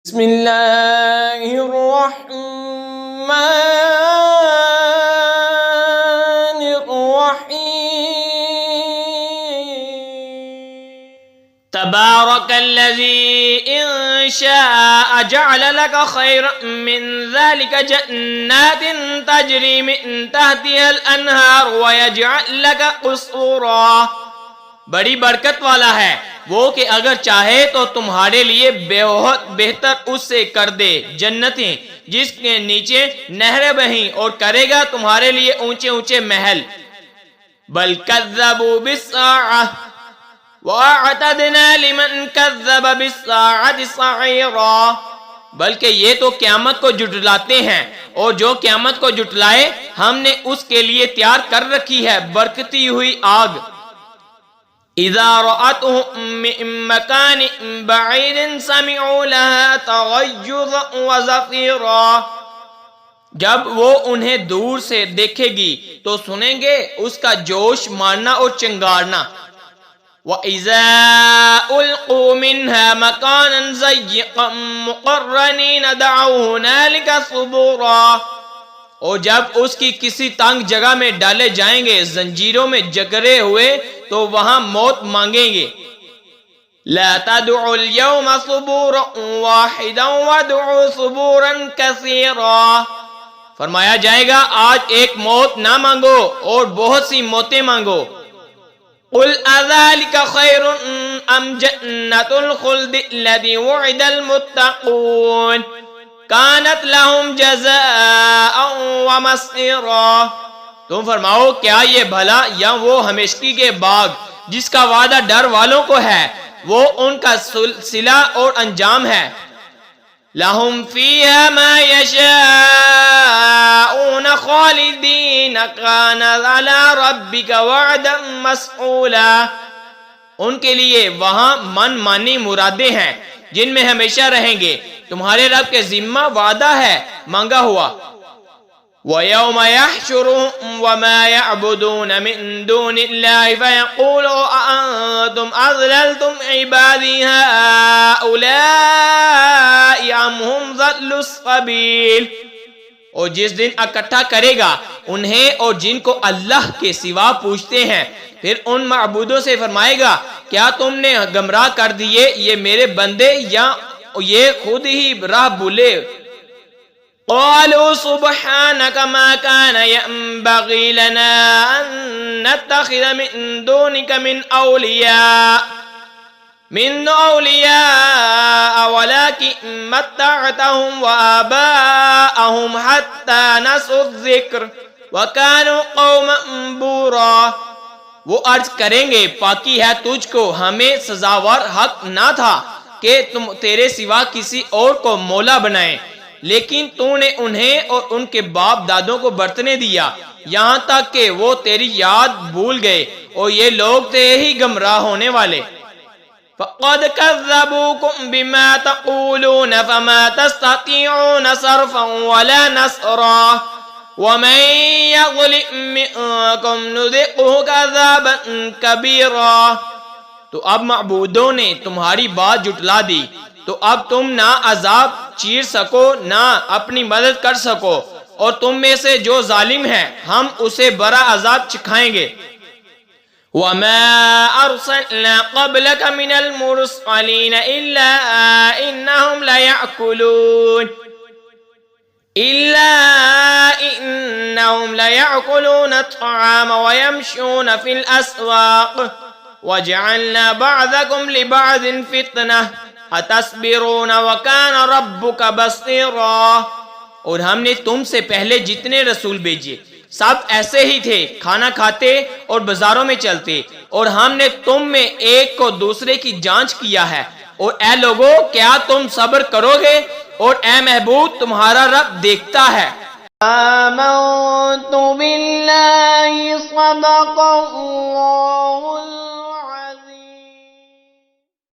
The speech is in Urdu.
بسم اللہ الرحمن الرحیم تبارک الذی ان شاء جعل لك خیرا من ذلك جنات تجری من تحتها الانہار ویجعل لك قصورا۔ بڑی برکت والا ہے وہ کہ اگر چاہے تو تمہارے لیے بہت بہتر اس سے کر دے جنتیں جس کے نیچے نہریں بہیں، اور کرے گا تمہارے لیے اونچے اونچے محل۔ بل کذبوا بالساعة وَأَعْتَدْنَا لِمَنْ كَذَّبَ بِالسَّاعَةِ سَعِيرًا، بلکہ یہ تو قیامت کو جھٹلاتے ہیں، اور جو قیامت کو جھٹلائے ہم نے اس کے لیے تیار کر رکھی ہے برکتی ہوئی آگ۔ اذا رأتهم من مكان بعيد سمعوا لها تغيظا وزفيرا، جب وہ انہیں دور سے دیکھے گی تو سنیں گے اس کا جوش مارنا اور چنگارنا۔ وَإِذَا أُلْقُوا مِنْهَا مَكَانًا ضَيِّقًا مُقَرَّنِينَ دَعَوْا هُنَالِكَ ثُبُورًا، اور جب اس کی کسی تنگ جگہ میں ڈالے جائیں گے زنجیروں میں جکڑے ہوئے تو وہاں موت مانگیں گے۔ لا تدعوا اليوم ثبورا واحدا وادعوا ثبورا كثيرا، فرمایا جائے گا آج ایک موت نہ مانگو اور بہت سی موتیں مانگو۔ قل اذلك خير ام جنة الخلد الذي وعد المتقون كانت لهم جزاء ومصيرا، تم فرماؤ کیا یہ بھلا یا وہ ہمیشگی کے باغ جس کا وعدہ ڈر والوں کو ہے وہ ان کا صلہ اور انجام ہے۔ لَهُمْ فِيهَا مَا يَشَاءُونَ خَالِدِينَ كَانَ عَلَى رَبِّكَ وَعْدًا مَسْئُولًا، ان کے لیے وہاں من مانی مرادیں ہیں جن میں ہمیشہ رہیں گے، تمہارے رب کے ذمہ وعدہ ہے مانگا ہوا۔ وَيَوْمَ يَحْشُرُهُمْ وَمَا يَعْبُدُونَ مِن دُونِ اللَّهِ فَيَقُولُ أَأَنْتُمْ أَضْلَلْتُمْ عِبَادِي هَؤُلَاءِ أَمْ هُمْ ضَلُّوا السَّبِيلَ، اور جس دن اکٹھا کرے گا انہیں اور جن کو اللہ کے سوا پوچھتے ہیں، پھر ان معبودوں سے فرمائے گا کیا تم نے گمراہ کر دیے یہ میرے بندے یا یہ خود ہی راہ بھولے؟ قالوا سبحانك ما كان ينبغي لنا أن نتخذ من دونك من أولياء ولكن متعتهم وآباءهم حتى نسوا الذكر وكانوا قوما بورا۔ وہ عرض کریں گے پاکی ہے تجھ کو، ہمیں سزاوار حق نہ تھا کہ تم تیرے سوا کسی اور کو مولا بنائیں، لیکن تو نے انہیں اور ان کے باپ دادوں کو برتنے دیا یہاں تک کہ وہ تیری یاد بھول گئے، اور یہ لوگ تھے ہی گمراہ ہونے والے۔ فَقَدْ كَذَّبُوكُمْ بِمَا تَقُولُونَ فَمَا تَسْتَطِيعُونَ صَرْفًا وَلَا نَصْرًا وَمَنْ يَظْلِمْ مِنْكُمْ نُذِقْهُ عَذَابًا كَبِيرًا۔ تو اب معبودوں نے تمہاری بات جھٹلا دی تو اب تم نہ عذاب چیر سکو نہ اپنی مدد کر سکو، اور تم میں سے جو ظالم ہے ہم اسے بڑا عذاب چکھائیں گے۔ وَمَا أَرْسَلْنَا قَبْلَكَ مِنَ الْمُرْسَلِينَ إِلَّا إِنَّهُمْ لَيَأْكُلُونَ الطَّعَامَ وَيَمْشُونَ فِي الْأَسْوَاقِ وَجَعَلْنَا بَعْضَكُمْ لِبَعْضٍ فِتْنَةً اَتَصْبِرُونَ وَكَانَ رَبُّكَ بَصِيرًا، اور ہم نے تم سے پہلے جتنے رسول بھیجے سب ایسے ہی تھے، کھانا کھاتے اور بازاروں میں چلتے، اور ہم نے تم میں ایک کو دوسرے کی جانچ کیا ہے، اور اے لوگو کیا تم صبر کرو گے؟ اور اے محبوب تمہارا رب دیکھتا ہے۔ آمنت باللہ صدق اللہ